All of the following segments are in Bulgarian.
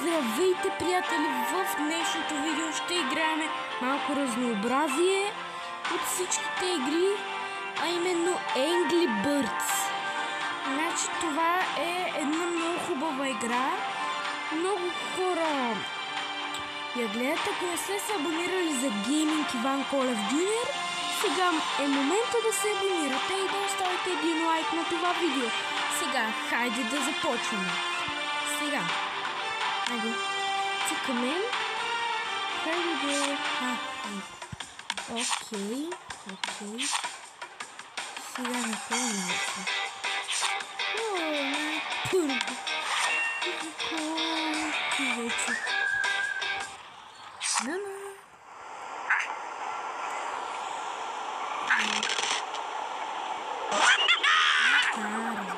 Здравейте, приятели! В днешното видео ще играем малко разнообразие от всичките игри, а именно Angry Birds. Значи това е една много хубава игра. Много хора я гледат. Ако не сте се абонирали за Gaming Иван Колев Junior, сега е момента да се абонирате и да оставите един лайк на това видео. Сега, хайде да започваме. Сега. Хайде. Цикаме. Хайде да... Окей. Сега напълним се. Първо. Вече.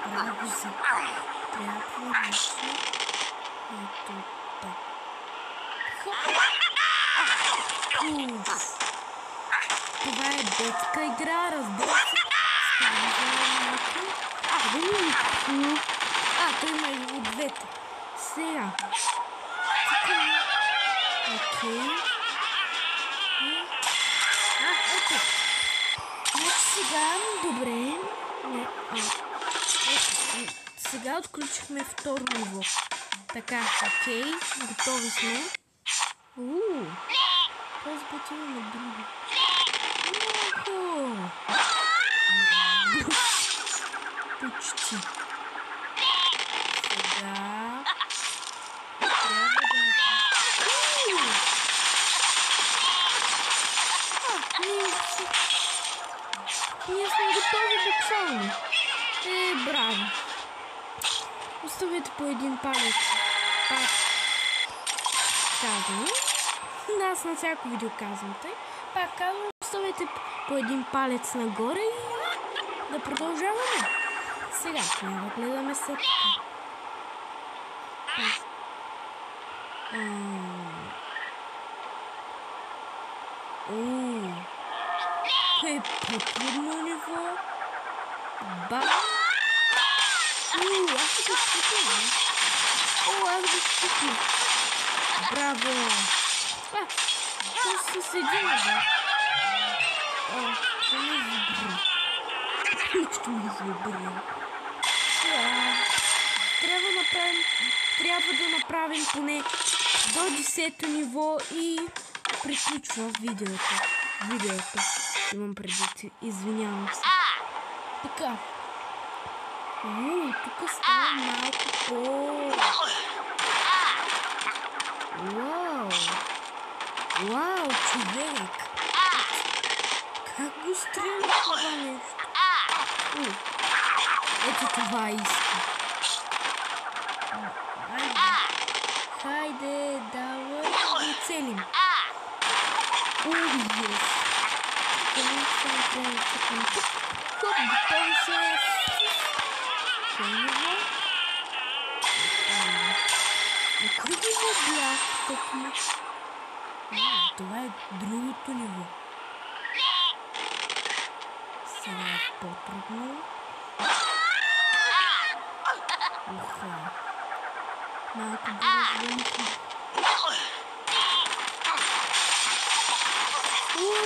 Разбрах се. Трябва нещо. Ето така. Това е детска игра, разбира се. Той има и от двете. Сега. Окей. Ето. Значи сега, добре. Сега отключихме второ ниво. Така, окей. Готови сме. Този път имаме друго. Почти. Сега... трябва да... Ние сме готови буквално. Браво. Оставете по един палец. Пак казвам. Аз на всяко видео казвам тъй. Пак казвам, оставете по един палец нагоре и да продължаваме. Сега трябва да гледаме се така. Е по-трудно ниво. Ба! Аз го щупим. Аз го щупим. Браво! Това се седи, бе. Това не забра. Нищо не забра. Трябва да направим поне до 10-то ниво и приключва видеото. Имам предвид. Извинявам се. Така. Тук става малко по... Вау, човек! Как го стреля това нещо? Ето това иска. Хайде, давай да го целим. Yes! Хоп, готови се! Кой ниво? Кой ниво бях тъкмо? Това е другото ниво. Сега е по-трудно. Малко по-развънко.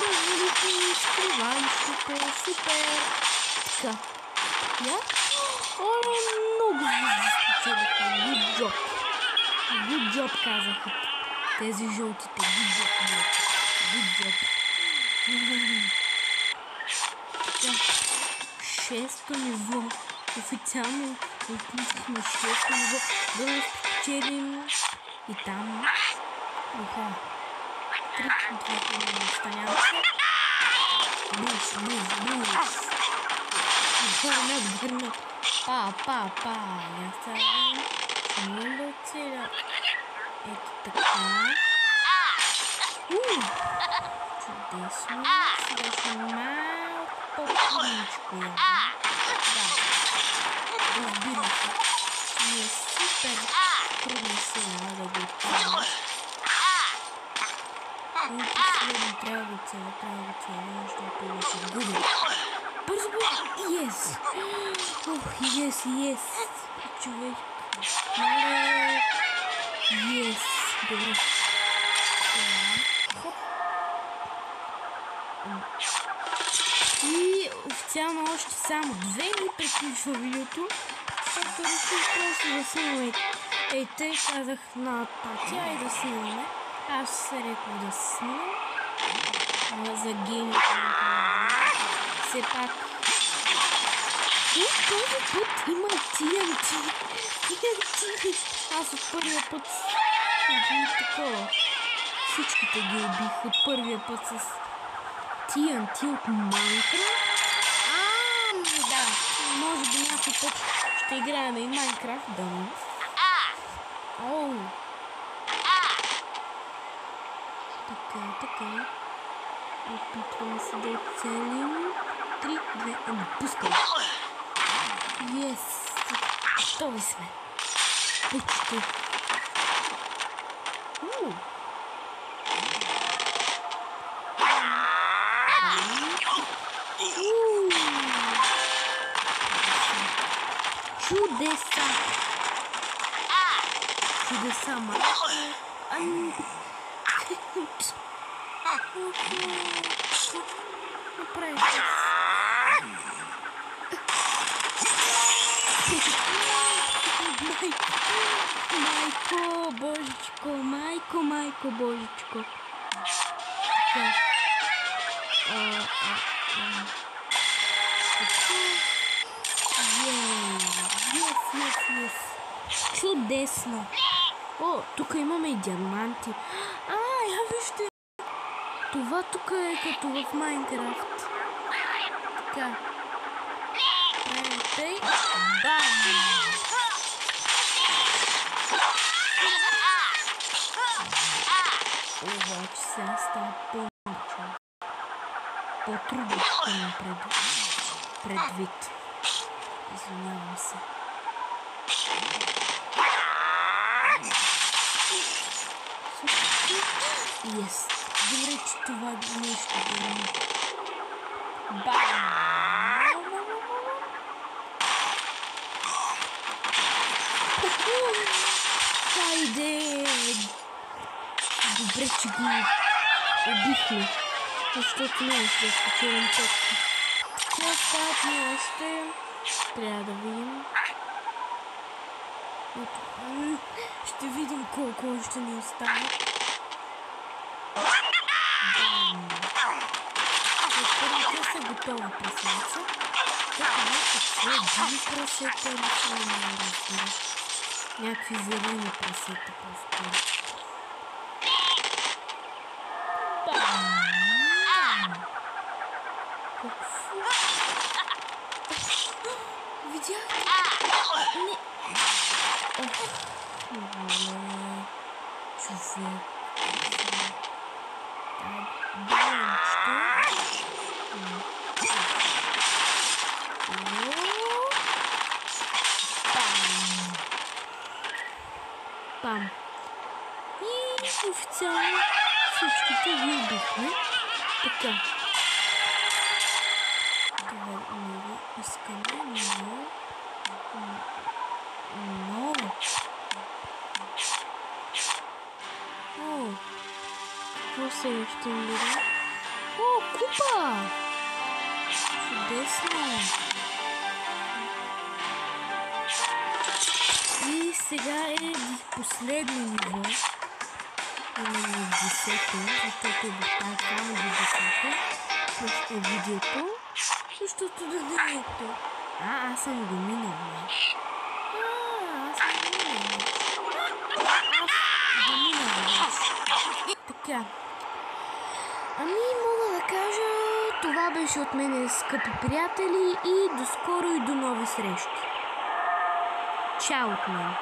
Развалихме изкривалището. Супер! Така. Много звезди спечелиха. Good job казаха. Тези жълтите. Good job. Шесто ниво. Официално отключихме шесто ниво. Да не спечелим и там. Трикното не останява се. Бус. Върнат. Па. Я ставам. Смело да оцеля. Ето така. Чудесно. Сега ще малко по-трудничко. Разбира се. Ми е супер трудно сега да го оцеля. Последно трябва да оцеля, защото не се губя. Бързо! Yes! Човек. Yes! Добре. И официално още само 2 ми приключва видеото. Защото реших просто да снимаме. Ей, те казах на Татя и да снимаме. Аз се рекох да се снимам. За геймите. Все пак. Този път има TNT. Аз от първия път такова. Всичките ги убих от първия път с TNT от Minecraft. Да. Може би някой път ще играем и Minecraft, да не. Оу. Така. Опитваме се да оцелим. 3, 2, 1. Пускай. Yes. Готови сме. Пички. Чудеса. Чудеса, малко. Направи се. Майко, божечко, майко, божечко. Така. Yes. Чудесно. О, тук имаме и диаманти. Я вижте. Това тук е като в Майнкрафт. Така. Тъй. Бам! Обаче сега става по-мъчо. По-трудно ще имам предвид. Извинявам се. Yes. Добре, че това нещо гърми. Бам! Хайде! Добре, че ги убихме. Защото нямаше да спечелим точки. Какво стават ни още? Трябва да видим. Ще видим колко още ни остава. Първите са готови прасенца. Така някакви диви прасета или са не разбира. Някакви зелени прасета по-скоро. Какво? Видяхте? Не. Човек. Пам. И официално всичките ги убихме. Така. Това много искаме, но... Какво сега ще им бъде? Купа! Чудесно! И сега е последно ниво. Именно 10-то, защото обещах само до 10-то. Просто видеото. Защото да не е то. Аз съм го минал. Така. Мога да кажа, това беше от мене, скъпи приятели, и до скоро и до нови срещи. Чао от мен!